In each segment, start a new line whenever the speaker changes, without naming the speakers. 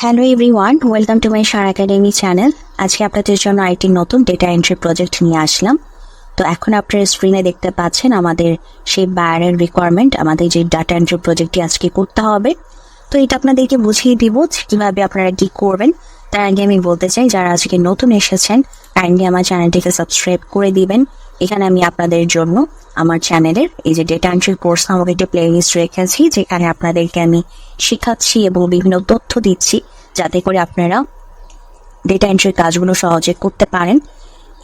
Hello everyone, welcome to my sir academy channel. আজকে আপনাদের জন্য আরেকটি নতুন ডেটা এন্ট্রি প্রজেক্ট নিয়ে আসলাম। তো এখন আপনারা স্ক্রিনে দেখতে পাচ্ছেন আমাদের সেই বায়ারের রিকোয়ারমেন্ট, আমাদের যে ডাটা এন্ট্রি প্রজেক্টটি আজকে করতে হবে। তো এটা আপনাদেরকে বুঝিয়ে দিব কীভাবে আপনারা কী করবেন। তার আগে আমি বলতে চাই, যারা আজকে নতুন এসেছেন কাইন্ডলি আমার চ্যানেলটিকে সাবস্ক্রাইব করে দিবেন। এখানে আমি আপনাদের জন্য আমার চ্যানেলের এই যে ডেটা এন্ট্রি কোর্স নামক একটি প্লেলিস্ট রেখেছি, যেখানে আপনাদেরকে আমি শেখাচ্ছি এবং বিভিন্ন তথ্য দিচ্ছি যাতে করে আপনারা ডেটা এন্ট্রির কাজগুলো সহজে করতে পারেন।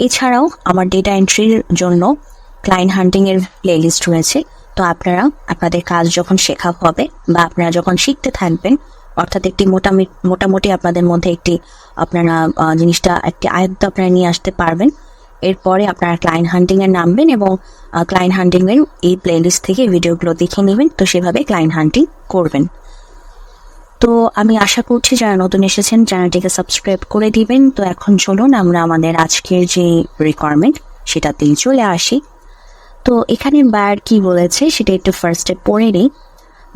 এছাড়াও আমার ডেটা এন্ট্রির জন্য ক্লায়েন্ট হান্টিং এর প্লেলিস্ট রয়েছে। তো আপনারা আপনাদের কাজ যখন শেখা হবে বা আপনারা যখন শিখতে থাকবেন, অর্থাৎ একটি মোটামুটি আপনাদের মধ্যে আপনারা জিনিসটা একটি আয়ত্ত আপনারা নিয়ে আসতে পারবেন। এরপরে আপনারা ক্লায়েন্ট হান্টিং এর নামবেন এবং ক্লায়েন্ট হান্টিং এর এই প্লেলিস্ট থেকে ভিডিওগুলো দেখে নেবেন। তো সেভাবে ক্লায়েন্ট হান্টিং করবেন। তো আমি আশা করছি যারা নতুন এসেছেন চ্যানেলটিকে সাবস্ক্রাইব করে দিবেন। তো এখন চলুন আমরা আমাদের আজকের যে রিকোয়ারমেন্ট সেটাতেই চলে আসি। তো এখানে বায়ার কি বলেছে সেটা একটু ফার্স্টে পড়ে নিই।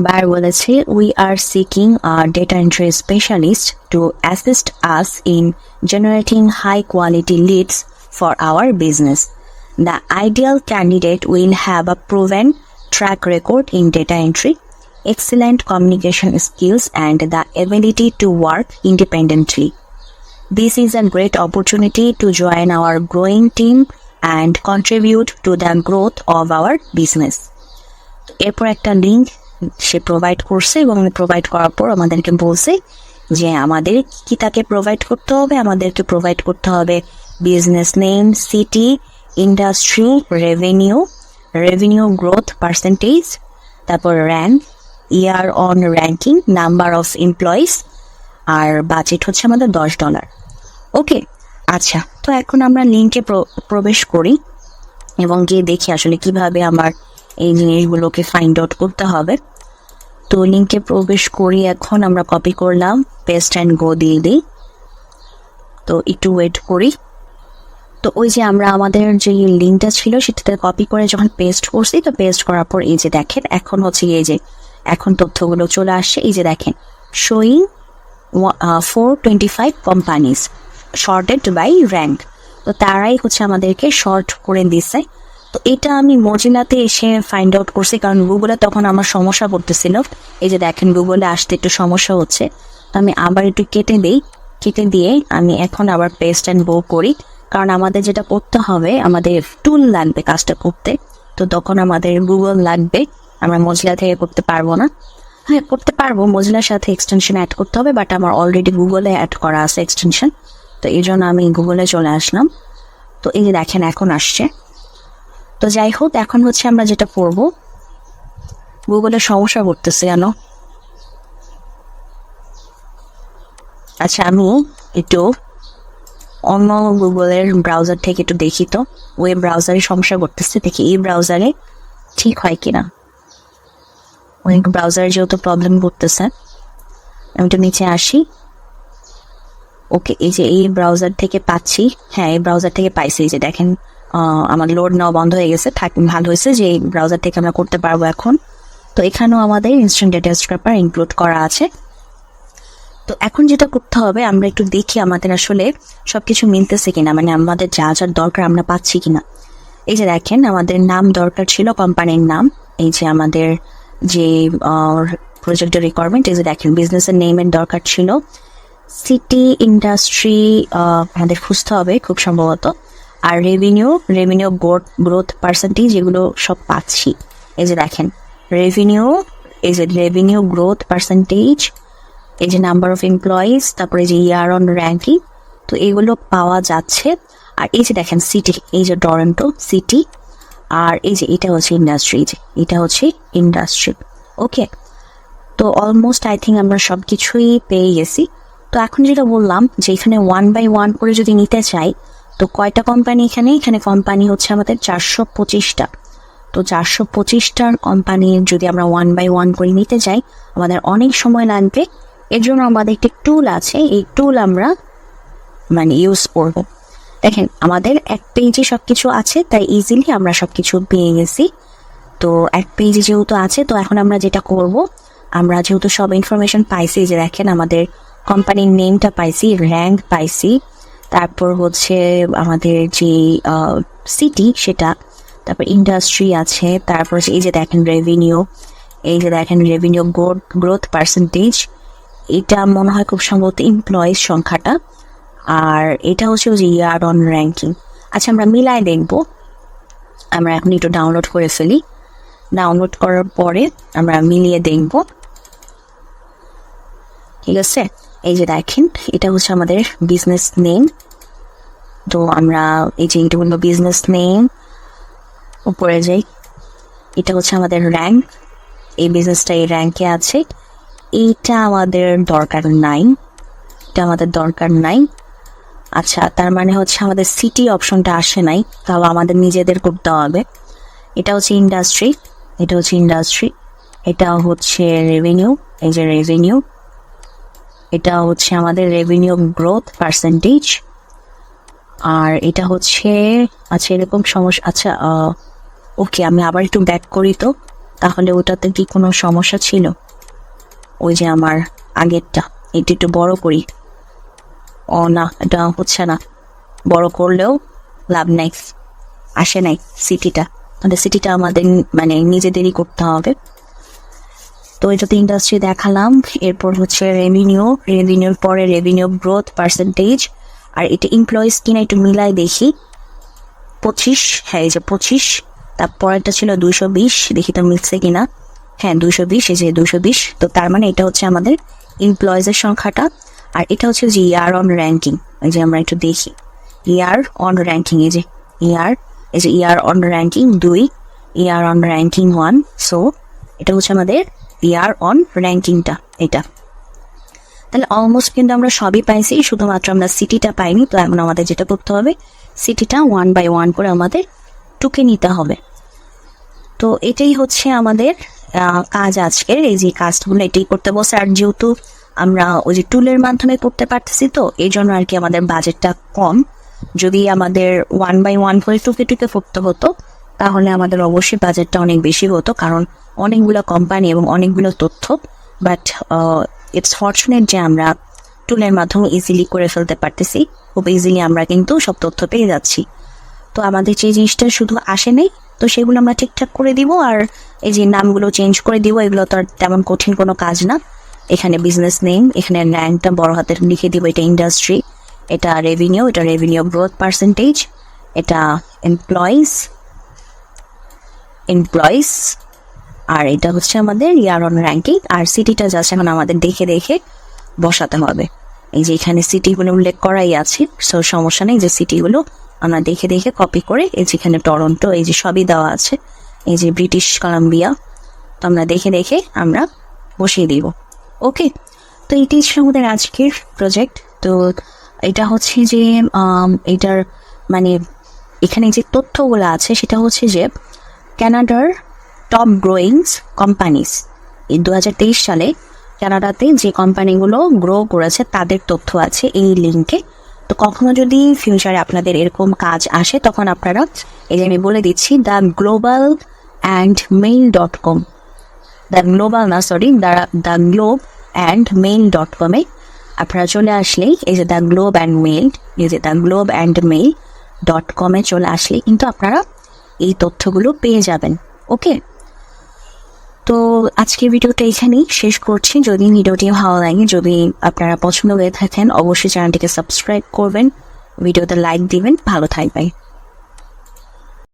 বায়ার বলেছে, we are seeking a data entry specialist to assist us in generating high quality leads for our business. The ideal candidate will have a proven track record in data entry, excellent communication skills, and the ability to work independently. This is a great opportunity to join our growing team and contribute to the growth of our business. এরপর একটা link সে provide করছে এবং provide করার পর আমাদেরকে বলছে যে আমাদের কি তাকে প্রোভাইড করতে হবে। আমাদেরকে প্রোভাইড করতে হবে business name, city, industry, revenue growth percentage, তারপর rank, year on ranking, number of employees, আর বাজেট হচ্ছে আমাদের $10। ওকে, আচ্ছা। তো এখন আমরা লিঙ্কে প্রবেশ করি এবং গিয়ে দেখি আসলে কিভাবে আমার এই জিনিসগুলোকে ফাইন্ড আউট করতে হবে। তো লিঙ্কে প্রবেশ করি, এখন আমরা কপি করলাম, পেস্ট অ্যান্ড গো দিয়ে দিই। তো একটু ওয়েট করি। তো ওই যে আমরা আমাদের যে লিঙ্কটা ছিল সেটাতে কপি করে যখন পেস্ট করছি, তো পেস্ট করার পর এই যে দেখেন এখন হচ্ছে এই যে এখন তথ্যগুলো চলে আসছে। এই যে দেখেন, showing 425 companies sorted by rank. তো তারাই হচ্ছে আমাদেরকে শর্ট করে দিছে। তো এটা আমি মজিলাতে এসে ফাইন্ড আউট করছি, কারণ গুগলে তখন আমার সমস্যা পড়তেছিল। এই যে দেখেন গুগলে আসতে একটু সমস্যা হচ্ছে। তো আমি আবার একটু কেটে দিয়ে আমি এখন আবার পেস্ট অ্যান্ড গো করি, কারণ আমাদের যেটা করতে হবে, আমাদের টুল লাগবে কাজটা করতে। তো তখন আমাদের গুগল লাগবে, আমরা মজিলা থেকে করতে পারবো না। হ্যাঁ, করতে পারবো, মজিলার সাথে এক্সটেনশন অ্যাড করতে হবে, বাট আমার অলরেডি গুগলে অ্যাড করা আছে এক্সটেনশন। তো এই জন্য আমি গুগলে চলে আসলাম। তো এই যে দেখেন এখন আসছে। তো যাই হোক, এখন হচ্ছে আমরা যেটা করবো, গুগলের সমস্যা করতেছে কেন। আচ্ছা, আমি একটু অন্য গুগলের ব্রাউজার থেকে একটু দেখি। তো ওয়েব ব্রাউজারে সমস্যা করতেছে, দেখি এই ব্রাউজারে ঠিক হয় কিনা। অনেক ব্রাউজারে যেহেতু প্রবলেম করতেছে, আমি একটু নিচে আসি। ওকে, এই যে এই ব্রাউজার থেকে পাচ্ছি। হ্যাঁ, এই ব্রাউজার থেকে পাইছি। এই যে দেখেন আমার লোড নেওয়া বন্ধ হয়ে গেছে। ভালো হয়েছে যে এই ব্রাউজার থেকে আমরা করতে পারবো এখন। তো এখানেও আমাদের ইনস্ট্যান্ট ডেটা স্ক্র্যাপার ইনক্লুড করা আছে। তো এখন যেটা করতে হবে, আমরা একটু দেখি আমাদের আসলে সবকিছু মিলতেছে কিনা, মানে আমাদের যা যা দরকার আমরা পাচ্ছি কিনা। এই যে দেখেন আমাদের নাম দরকার ছিল, কোম্পানির নাম। এই যে আমাদের যে প্রজেক্টের রিকোয়ারমেন্ট, এই যে দেখেন বিজনেসের নেমের দরকার ছিল, সিটি, ইন্ডাস্ট্রি আমাদের খুঁজতে হবে খুব সম্ভবত, আর রেভিনিউ গ্রোথ পার্সেন্টেজ, এগুলো সব পাচ্ছি। এই যে দেখেন রেভিনিউ গ্রোথ পার্সেন্টেজ, এই যে নাম্বার অফ এমপ্লয়িজ, তারপরে যে ইয়ার অন র্যাঙ্কিং, তো এগুলো পাওয়া যাচ্ছে। আর এই যে দেখেন সিটি, এই যে টরন্টো সিটি, আর এই যে এটা হচ্ছে ইন্ডাস্ট্রি। ওকে, তো অলমোস্ট আই থিঙ্ক আমরা সব কিছুই পেয়ে গেছি। তো এখন যেটা বললাম যে এখানে 1 by 1 করে যদি নিতে চাই, তো কয়টা কোম্পানি এখানে কোম্পানি হচ্ছে আমাদের 425টা। তো 425টার কোম্পানি যদি আমরা 1 by 1 করে নিতে চাই, আমাদের অনেক সময় লাগবে। এর জন্য আমাদের একটি টুল আছে, এই টুল আমরা ইউজ করব। দেখেন আমাদের এক পেজে সবকিছু আছে, তাই ইজিলি আমরা সবকিছু পেয়ে গেছি। তো এক পেজে যেহেতু আছে, তো এখন আমরা যেটা করব, আমরা যেহেতু সব ইনফরমেশন পাইছি, যে দেখেন আমাদের কোম্পানির নেমটা পাইছি, র্যাঙ্ক পাইছি, তারপর হচ্ছে আমাদের যে সিটি সেটা, তারপর ইন্ডাস্ট্রি আছে, তারপর এই যে দেখেন রেভিনিউ, এই যে দেখেন রেভিনিউ গ্রোথ পার্সেন্টেজ, এটা মনে হয় খুব সম্ভবত এমপ্লয়িজ সংখ্যাটা, আর এটা হচ্ছে ওই যে ইয়ার অন র্যাঙ্কিং। আচ্ছা আমরা মিলাই দেখব, আমরা এখন একটু ডাউনলোড করে ফেলি, ডাউনলোড করার পরে আমরা মিলিয়ে দেখব। ঠিক আছে, এই যে দেখেন এটা হচ্ছে আমাদের বিজনেস নেম। তো আমরা এই যে এটা বলবো বিজনেস নেম, উপরে যাই, এটা হচ্ছে আমাদের র্যাঙ্ক, এই বিজনেসটা এই র্যাঙ্কে আছে, এইটা আমাদের দরকার নাই, এটা আমাদের দরকার নাই। আচ্ছা তার মানে হচ্ছে আমাদের সিটি অপশনটা আসে নাই, তাও আমাদের নিজেদের করতে হবে। এটা হচ্ছে ইন্ডাস্ট্রি, এটা হচ্ছে ইন্ডাস্ট্রি, এটা হচ্ছে রেভিনিউ, এই যে রেভিনিউ, এটা হচ্ছে আমাদের রেভিনিউ গ্রোথ পার্সেন্টেজ, আর এটা হচ্ছে আচ্ছা এরকম সমস্যা। আচ্ছা ওকে, আমি আবার একটু ব্যাক করি তো, তাহলে ওটাতে কি কোনো সমস্যা ছিল? ওই যে আমার আগেরটা, এটা একটু বড় করি। ও না, এটা হচ্ছে না, বড় করলেও লাভ নাই, আসে নাই সিটিটা, তাহলে সিটিটা আমাদের মানে নিজেদেরই করতে হবে। তো এটাতে ইন্ডাস্ট্রি দেখালাম, এরপর হচ্ছে রেভিনিউ, রেভিনিউর পরে রেভিনিউ গ্রোথ পার্সেন্টেজ, আর এটা এমপ্লয়িজ কিনা একটু মিলাই দেখি, 25, হ্যাঁ এই যে 25, তারপরেরটা ছিল 220, দেখি তো মিলছে কিনা, হ্যাঁ 220, এই যে 220। তো তার মানে এটা হচ্ছে আমাদের এমপ্লয়িজের সংখ্যাটা, আর এটা হচ্ছে যে ইয়ার অন র্যাঙ্কিং, এই যে আমরা একটু দেখি ইয়ার অন র্যাঙ্কিং, এই যে ইয়ার, এই যে ইয়ার on ranking 2, year on ranking 1, so এটা হচ্ছে আমাদের ইয়ার অন র্যাঙ্কিংটা এটা। তাহলে অলমোস্ট কিন্তু আমরা সবই পাইছি, শুধুমাত্র আমরা সিটিটা পাইনি। তো এখন আমাদের যেটা করতে হবে, সিটিটা 1 বাই 1 করে আমাদের টুকে নিতে হবে। তো এটাই হচ্ছে আমাদের কাজ আজকের, এই যে কাজগুলো এটাই করতে বসে। আর যেহেতু আমরা ওই যে টুলের মাধ্যমে করতে পারতেছি, তো এই জন্য আর কি আমাদের বাজেটটা কম। যদি আমাদের 1 বাই 1 করে টুকে টুকে করতে হতো, তাহলে আমাদের অবশ্যই বাজেটটা অনেক বেশি হতো, কারণ অনেকগুলো কোম্পানি এবং অনেকগুলো তথ্য। বাট ইটস ফর্চুনেট যে আমরা টুলের মাধ্যমে ইজিলি করে ফেলতে পারতেছি, খুব ইজিলি আমরা কিন্তু সব তথ্য পেয়ে যাচ্ছি। তো আমাদের যে জিনিসটা শুধু আসে নেই, তো সেগুলো আমরা ঠিকঠাক করে দিব, আর এই যে নামগুলো চেঞ্জ করে দিব, এগুলো তো আর তেমন কঠিন কোনো কাজ না। এখানে বিজনেস নেম, এখানে র্যাঙ্কটা বড় হাতের লিখে দিব, এটা ইন্ডাস্ট্রি, এটা রেভিনিউ, এটা রেভিনিউ গ্রোথ পার্সেন্টেজ, এটা এমপ্লয়িজ, আর এটা হচ্ছে আমাদের ইয়ার অন র্যাঙ্কিং। আর সিটিটা জাস্ট এখন আমাদের দেখে দেখে বসাতে হবে, এই যে এখানে সিটিগুলো উল্লেখ করাই আছে, সো সমস্যা নেই, যে সিটিগুলো আমরা দেখে দেখে কপি করে, এই যেখানে টরন্টো, এই যে সবই দেওয়া আছে, এই যে ব্রিটিশ কলাম্বিয়া, তো আমরা দেখে দেখে আমরা বসিয়ে দিব। ওকে, তো এটাই ছিল আমাদের আজকের প্রজেক্ট। তো এটা হচ্ছে যে এটার মানে এখানে যে তথ্যগুলো আছে সেটা হচ্ছে যে কানাডার টপ গ্রোয়িংস কোম্পানিজ, এই 2023 সালে কানাডাতে যে কোম্পানিগুলো গ্রো করেছে তাদের তথ্য আছে এই লিঙ্কে। তো কখনো যদি ফিউচারে আপনাদের এরকম কাজ আসে, তখন আপনারা এই যে আমি বলে দিচ্ছি, theglobelandmail.com, theglobeandmail.com-এ আপনারা চলে আসলেই এই যে theglobeandmail.com-এ চলে আসলেই কিন্তু আপনারা এই তথ্যগুলো পেয়ে যাবেন। ওকে, তো আজকের ভিডিওটা এখানেই শেষ করছি। যদি ভিডিওটি ভালো লাগে, যদি আপনারা পছন্দ হয়ে থাকেন, অবশ্যই চ্যানেলটিকে সাবস্ক্রাইব করবেন, ভিডিওতে লাইক দিবেন। ভালো থাকবেন।